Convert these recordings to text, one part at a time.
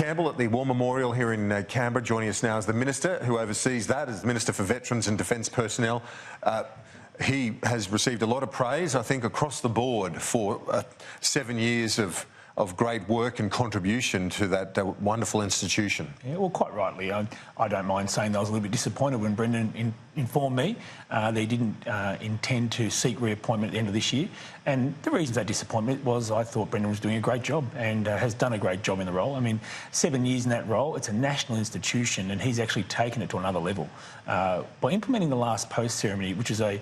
Campbell at the War Memorial here in Canberra. Joining us now is the Minister who oversees that, as Minister for Veterans and Defence Personnel. He has received a lot of praise, I think, across the board for 7 years of great work and contribution to that wonderful institution. Yeah, well, quite rightly. I don't mind saying that I was a little bit disappointed when Brendan informed me they didn't intend to seek reappointment at the end of this year. And the reason for that disappointment was I thought Brendan was doing a great job and has done a great job in the role. I mean, 7 years in that role, it's a national institution and he's actually taken it to another level. By implementing the last post ceremony, which is a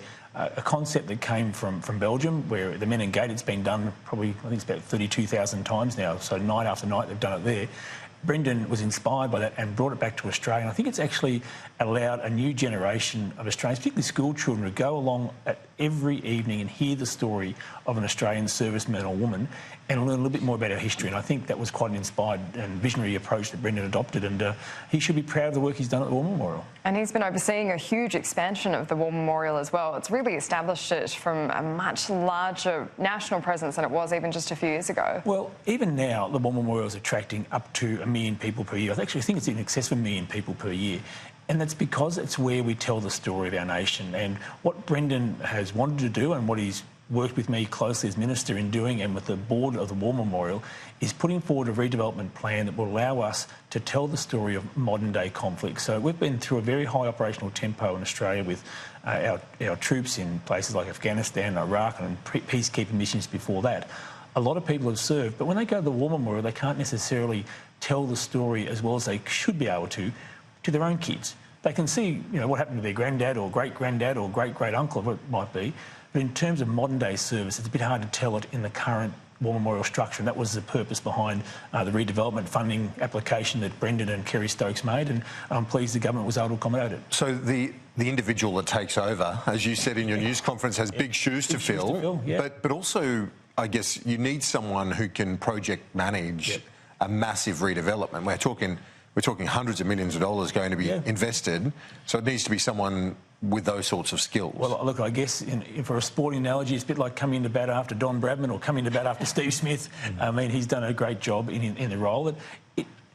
concept that came from Belgium, where the men and gate, it's been done probably, I think it's about 32,000 times now, so night after night they've done it there. Brendan was inspired by that and brought it back to Australia. And I think it's actually allowed a new generation of Australians, particularly school children, to go along at every evening and hear the story of an Australian serviceman or woman and learn a little bit more about our history. And I think that was quite an inspired and visionary approach that Brendan adopted, and he should be proud of the work he's done at the War Memorial. And he's been overseeing a huge expansion of the War Memorial as well. It's really established it from a much larger national presence than it was even just a few years ago. Well, even now, the War Memorial is attracting up to 1 million people per year. I actually think it's in excess of 1 million people per year. And that's because it's where we tell the story of our nation. And what Brendan has wanted to do and what he's worked with me closely as Minister in doing and with the board of the War Memorial is putting forward a redevelopment plan that will allow us to tell the story of modern day conflict. So we've been through a very high operational tempo in Australia with our troops in places like Afghanistan, Iraq and peacekeeping missions before that. A lot of people have served, but when they go to the War Memorial, they can't necessarily tell the story as well as they should be able to their own kids. They can see, what happened to their granddad or great-granddad or great-great-uncle, what it might be. But in terms of modern-day service, it's a bit hard to tell it in the current War Memorial structure, and that was the purpose behind the redevelopment funding application that Brendan and Kerry Stokes made, and I'm pleased the government was able to accommodate it. So the individual that takes over, as you said in your news conference, has big shoes to fill, but also, I guess, you need someone who can project manage a massive redevelopment. We're talking hundreds of millions of dollars going to be invested, so it needs to be someone with those sorts of skills. Well, look, I guess for a sporting analogy, it's a bit like coming into bat after Don Bradman or coming into bat after Steve Smith. I mean, he's done a great job in the role.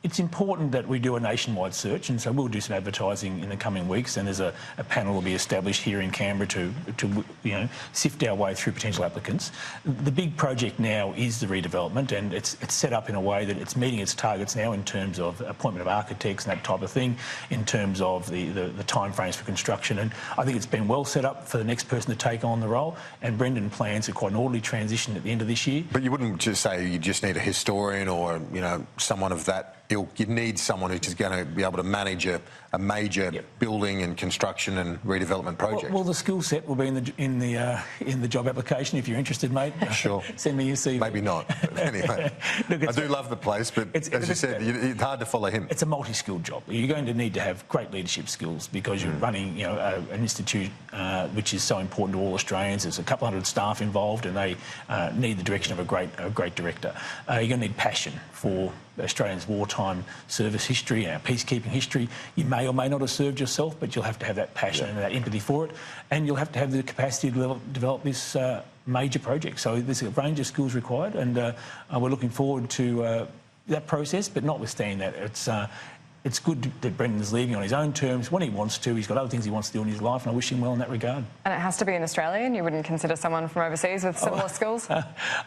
It's important that we do a nationwide search, and so we'll do some advertising in the coming weeks, and there's a panel will be established here in Canberra to sift our way through potential applicants. The big project now is the redevelopment, and it's set up in a way that it's meeting its targets now in terms of appointment of architects and that type of thing, in terms of the timeframes for construction, and I think it's been well set up for the next person to take on the role, and Brendan plans a quite an orderly transition at the end of this year. But you wouldn't just say you just need a historian or someone of that ilk. You need someone who's just going to be able to manage a major building and construction and redevelopment project. Well, the skill set will be in the job application. If you're interested, mate, sure. Send me your CV. Maybe not. But anyway, look, I do love the place, but as you said, it's hard to follow him. It's a multi-skilled job. You're going to need to have great leadership skills because you're running, an institute which is so important to all Australians. There's a couple hundred staff involved, and they need the direction of a great director. You're going to need passion for Australians' wartime service history, our peacekeeping history. You may or may not have served yourself, but you'll have to have that passion and that empathy for it, and you'll have to have the capacity to develop this major project. So there's a range of skills required, and we're looking forward to that process. But notwithstanding that, it's good that Brendan's leaving on his own terms when he wants to. He's got other things he wants to do in his life, and I wish him well in that regard. And it has to be an Australian? You wouldn't consider someone from overseas with similar skills?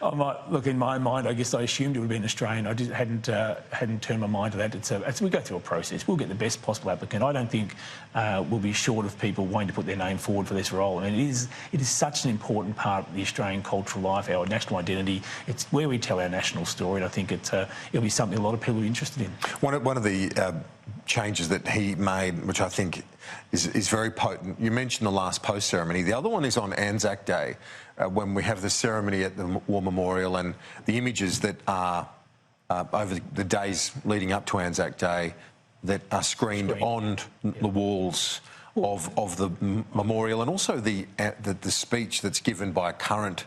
Look, in my mind, I guess I assumed it would be an Australian. I just hadn't turned my mind to that. We go through a process. We'll get the best possible applicant. I don't think we'll be short of people wanting to put their name forward for this role. I mean, it is such an important part of the Australian cultural life, our national identity. It's where we tell our national story, and I think it'll be something a lot of people are interested in. One of the changes that he made, which I think is very potent. You mentioned the last post ceremony. The other one is on Anzac Day, when we have the ceremony at the War Memorial, and the images that are over the days leading up to Anzac Day that are screened on the walls of the memorial, and also the speech that's given by a current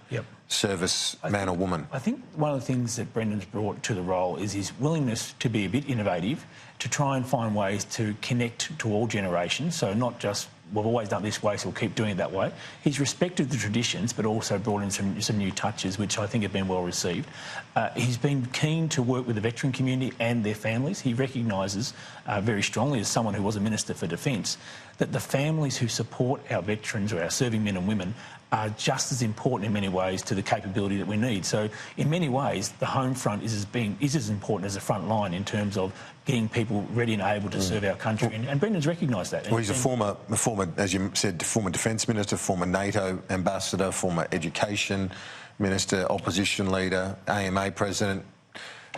service man or woman. I think one of the things that Brendan's brought to the role is his willingness to be a bit innovative, to try and find ways to connect to all generations, so not just we've always done it this way, so we'll keep doing it that way. He's respected the traditions, but also brought in some new touches, which I think have been well received. He's been keen to work with the veteran community and their families. He recognises very strongly, as someone who was a Minister for Defence, that the families who support our veterans or our serving men and women are just as important in many ways to the capability that we need. So in many ways, the home front is as important as the front line in terms of getting people ready and able to serve our country. And Brendan's recognised that. Well, he's a former, as you said, former Defence Minister, former NATO Ambassador, former Education Minister, Opposition Leader, AMA President.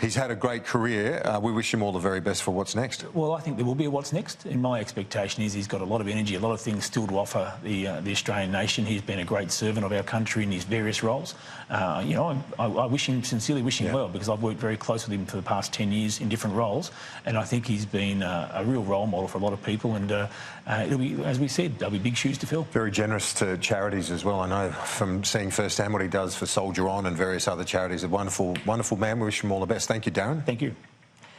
He's had a great career. We wish him all the very best for what's next. Well, I think there will be a what's next. And my expectation is he's got a lot of energy, a lot of things still to offer the Australian nation. He's been a great servant of our country in his various roles. You know, I wish him, sincerely wish him well, because I've worked very close with him for the past 10 years in different roles. And I think he's been a real role model for a lot of people. And it'll be, as we said, there'll be big shoes to fill. Very generous to charities as well. I know from seeing firsthand what he does for Soldier On and various other charities. A wonderful, wonderful man. We wish him all the best. Thank you, Darren. Thank you.